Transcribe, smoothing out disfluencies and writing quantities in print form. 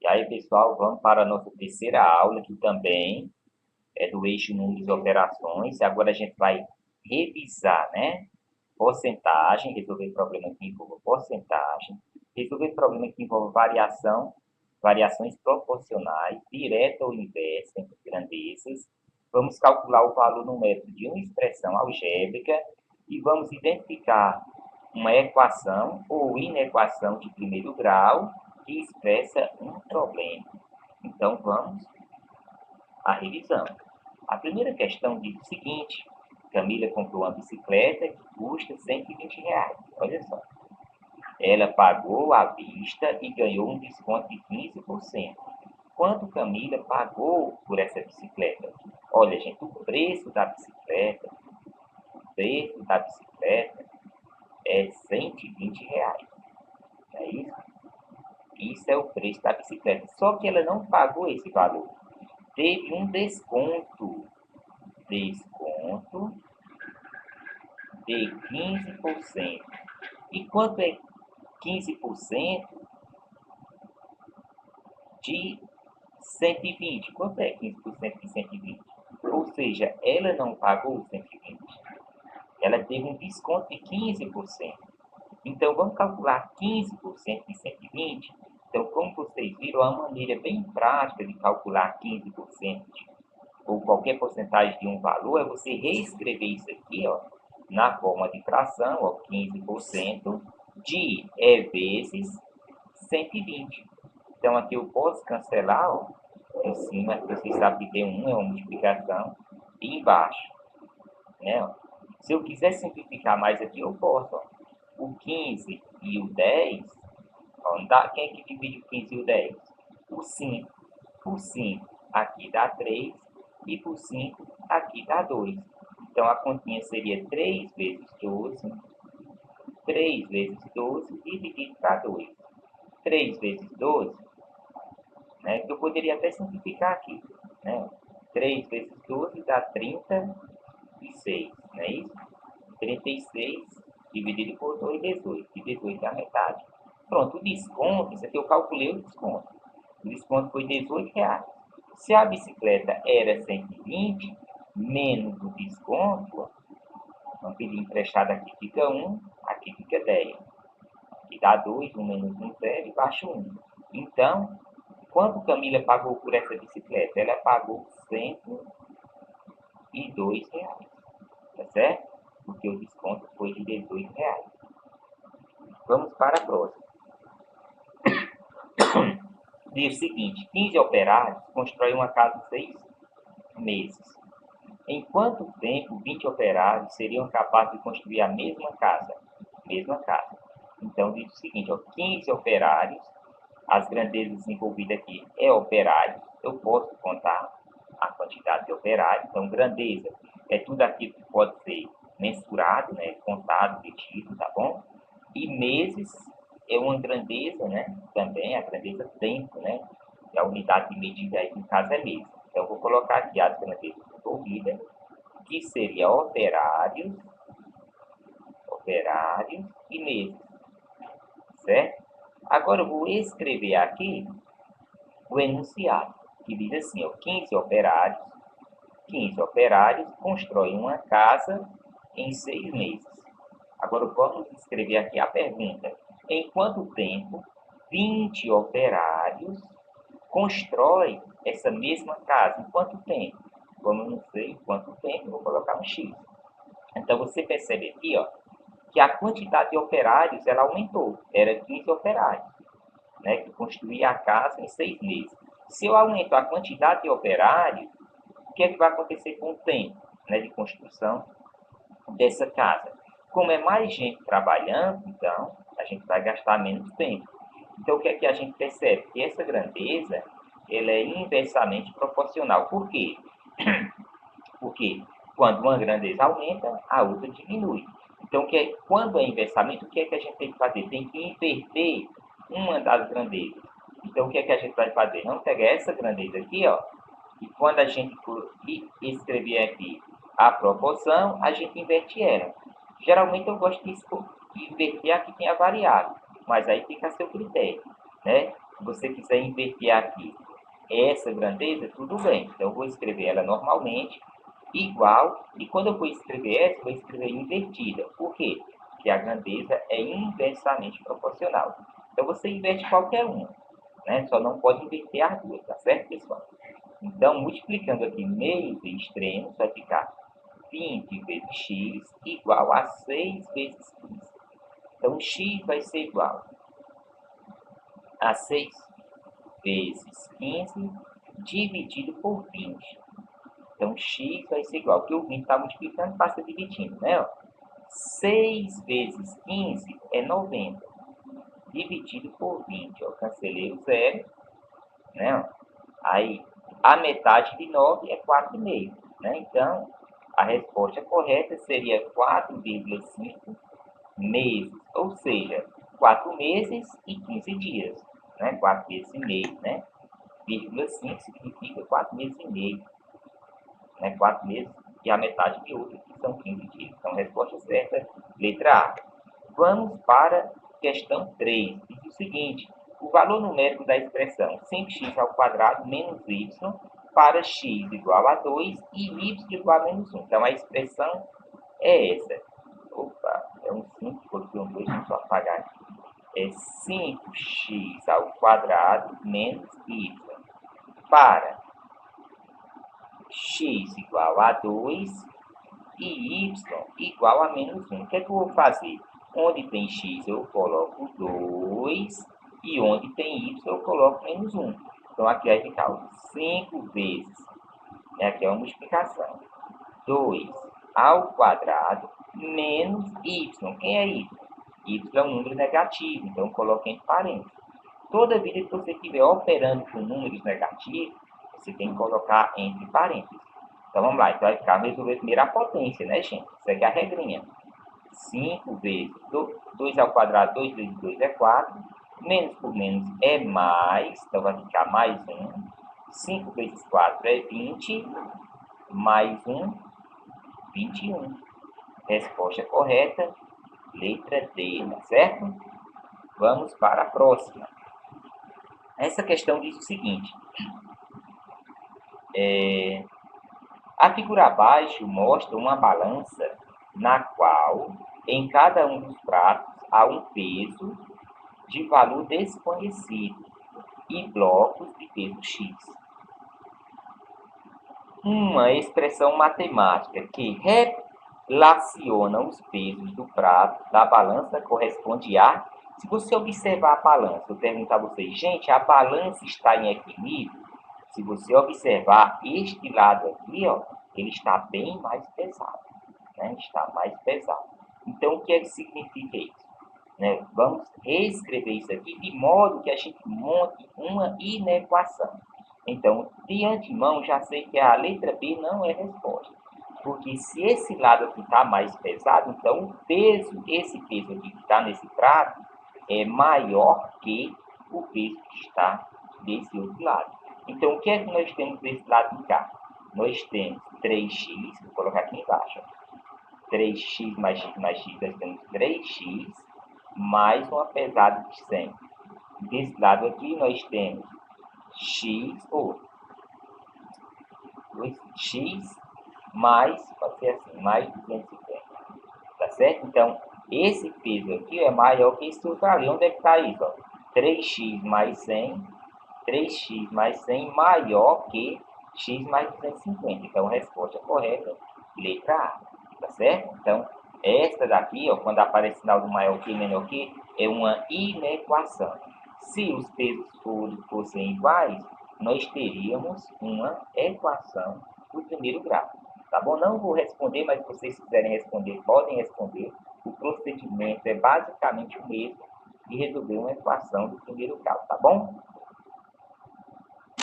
E aí, pessoal, vamos para a nossa terceira aula, que também é do eixo números e operações. E agora a gente vai revisar, né? Porcentagem, resolver problema que envolva porcentagem, resolver problema que envolva variações proporcionais, direta ou inversa entre grandezas. Vamos calcular o valor numérico de uma expressão algébrica e vamos identificar uma equação ou inequação de primeiro grau que expressa um problema. Então, vamos à revisão. A primeira questão diz o seguinte: Camila comprou uma bicicleta que custa R$ 120. Olha só. Ela pagou à vista e ganhou um desconto de 15%. Quanto Camila pagou por essa bicicleta? Olha, gente, o preço da bicicleta é R$ 120. Não é isso? Isso é o preço da bicicleta. Só que ela não pagou esse valor. Teve um desconto de 15%. E quanto é 15% de 120? Quanto é 15% de 120? Ou seja, ela não pagou 120. Ela teve um desconto de 15%. Então, vamos calcular 15% de 120. Então, como vocês viram, a maneira bem prática de calcular 15% ou qualquer porcentagem de um valor é você reescrever isso aqui, ó, na forma de fração, ó, 15% de vezes 120. Então, aqui eu posso cancelar, ó, em cima, vocês sabem que tem é uma multiplicação, e embaixo, né? Ó. Se eu quiser simplificar mais aqui, eu posso, ó, o 15 e o 10, ó, quem é que divide o 15 e o 10? O 5. Por 5 aqui dá 3 e por 5 aqui dá 2. Então, a continha seria 3 vezes 12 dividido para 2. 3 vezes 12, né? Eu poderia até simplificar aqui, né? 3 vezes 12 dá 36, não é isso? 36 dividido por 2, 18. E 18 é a metade. Pronto, o desconto, isso aqui eu calculei o desconto. O desconto foi R$ 18. Se a bicicleta era 120, menos o desconto, vamos pedir emprestado, aqui fica 1, aqui fica 10. Aqui dá 2, 1 menos 1, 0 e baixo 1. Então, quanto Camila pagou por essa bicicleta? Ela pagou R$ 102, tá certo? Porque o desconto foi de R$ 18. Vamos para a próxima. Diz o seguinte: 15 operários constroem uma casa em 6 meses. Em quanto tempo 20 operários seriam capazes de construir a mesma casa? Então, diz o seguinte: ó, 15 operários, as grandezas envolvidas aqui é operários. Eu posso contar a quantidade de operários. Então, grandeza é tudo aquilo que pode ser mensurado, né, contado, medido, tá bom? E meses é uma grandeza, né, também a grandeza tempo, né? E a unidade de medida aí, no caso, é mês. Então, eu vou colocar aqui as grandezas envolvidas, que seria operários e meses, certo? Agora, eu vou escrever aqui o enunciado, que diz assim, ó, 15 operários constroem uma casa em 6 meses. Agora, vamos escrever aqui a pergunta: em quanto tempo 20 operários constroem essa mesma casa? Em quanto tempo? Como eu não sei em quanto tempo, vou colocar um X. Então, você percebe aqui, ó, que a quantidade de operários ela aumentou. Era 15 operários, né, que construía a casa em 6 meses. Se eu aumento a quantidade de operários, o que é que vai acontecer com o tempo, né, de construção dessa casa? Como é mais gente trabalhando, então a gente vai gastar menos tempo. Então, o que é que a gente percebe? Que essa grandeza ela é inversamente proporcional. Por quê? Porque quando uma grandeza aumenta, a outra diminui. Então, quando é inversamente, o que é que a gente tem que fazer? Tem que inverter uma das grandezas. Então, o que é que a gente vai fazer? Vamos pegar essa grandeza aqui, ó, e quando a gente escrever aqui a proporção, a gente inverte ela. Geralmente eu gosto de inverter aqui tem a variável, mas aí fica a seu critério, né? Se você quiser inverter aqui essa grandeza, tudo bem. Então, eu vou escrever ela normalmente, igual, e quando eu for escrever essa, eu vou escrever invertida. Por quê? Porque a grandeza é inversamente proporcional. Então, você inverte qualquer uma, né? Só não pode inverter as duas, tá certo, pessoal? Então, multiplicando aqui meios e extremos, vai ficar 20 vezes x igual a 6 vezes 15. Então, x vai ser igual a 6 vezes 15 dividido por 20. Então, x vai ser igual, porque o 20 está multiplicando, passa dividindo, né? 6 vezes 15 é 90, dividido por 20. Ó, cancelei o zero, né? Aí, a metade de 9 é 4,5, né? Então, a resposta correta seria 4,5 meses, ou seja, 4 meses e 15 dias, né? 4 meses e meio, né? 0,5 significa 4 meses e meio, né? 4 meses e a metade de outro, que são 15 dias. Então, resposta certa, letra A. Vamos para a questão 3. Diz o seguinte: o valor numérico da expressão 5x² menos y para x igual a 2 e y igual a menos 1. Então, a expressão é essa. Opa, é um 5, porque um 2, deixa eu só apagar aqui. É 5x² menos y para x igual a 2 e y igual a menos 1. O que é que eu vou fazer? Onde tem x eu coloco 2 e onde tem y eu coloco menos 1. Então aqui vai ficar 5 vezes, né? Aqui é uma multiplicação, 2 ao quadrado menos y. Quem é y? Y é um número negativo, então eu coloco entre parênteses. Toda vida que você estiver operando com números negativos, você tem que colocar entre parênteses. Então vamos lá, então vai ficar resolver primeiro a potência, né, gente? Isso aqui é a regrinha. 5 vezes 2 ao quadrado, 2 vezes 2 é 4. Menos por menos é mais, então vai ficar mais 1. 5 vezes 4 é 20, mais 1, 21. Resposta correta, letra D, tá certo? Vamos para a próxima. Essa questão diz o seguinte: a figura abaixo mostra uma balança na qual, em cada um dos pratos, há um peso de valor desconhecido e blocos de peso x. Uma expressão matemática que relaciona os pesos do prato da balança corresponde a... Se você observar a balança, eu perguntar a vocês, gente, a balança está em equilíbrio? Se você observar este lado aqui, ó, ele está bem mais pesado, né? Está mais pesado. Então, o que é que significa isso? Né? Vamos reescrever isso aqui de modo que a gente monte uma inequação. Então, de antemão, já sei que a letra B não é resposta. Porque se esse lado aqui está mais pesado, então o peso, esse peso aqui que está nesse prato, é maior que o peso que está desse outro lado. Então, o que é que nós temos desse lado de cá? Nós temos 3x, vou colocar aqui embaixo. 3x mais x mais x, nós temos 3x mais uma pesada de 100. Desse lado aqui, nós temos x, ou 2x mais, pode ser assim, mais 250. Tá certo? Então, esse peso aqui é maior que esse outro ali. Onde é que está isso? Ó? 3x mais 100, 3x mais 100 maior que x mais 250. Então, a resposta correta, letra A. Tá certo? Então, esta daqui, ó, quando aparece sinal do maior que e menor que, é uma inequação. Se os pesos fossem iguais, nós teríamos uma equação do primeiro grau. Tá bom? Não vou responder, mas se vocês quiserem responder, podem responder. O procedimento é basicamente o mesmo de resolver uma equação do primeiro grau, tá bom?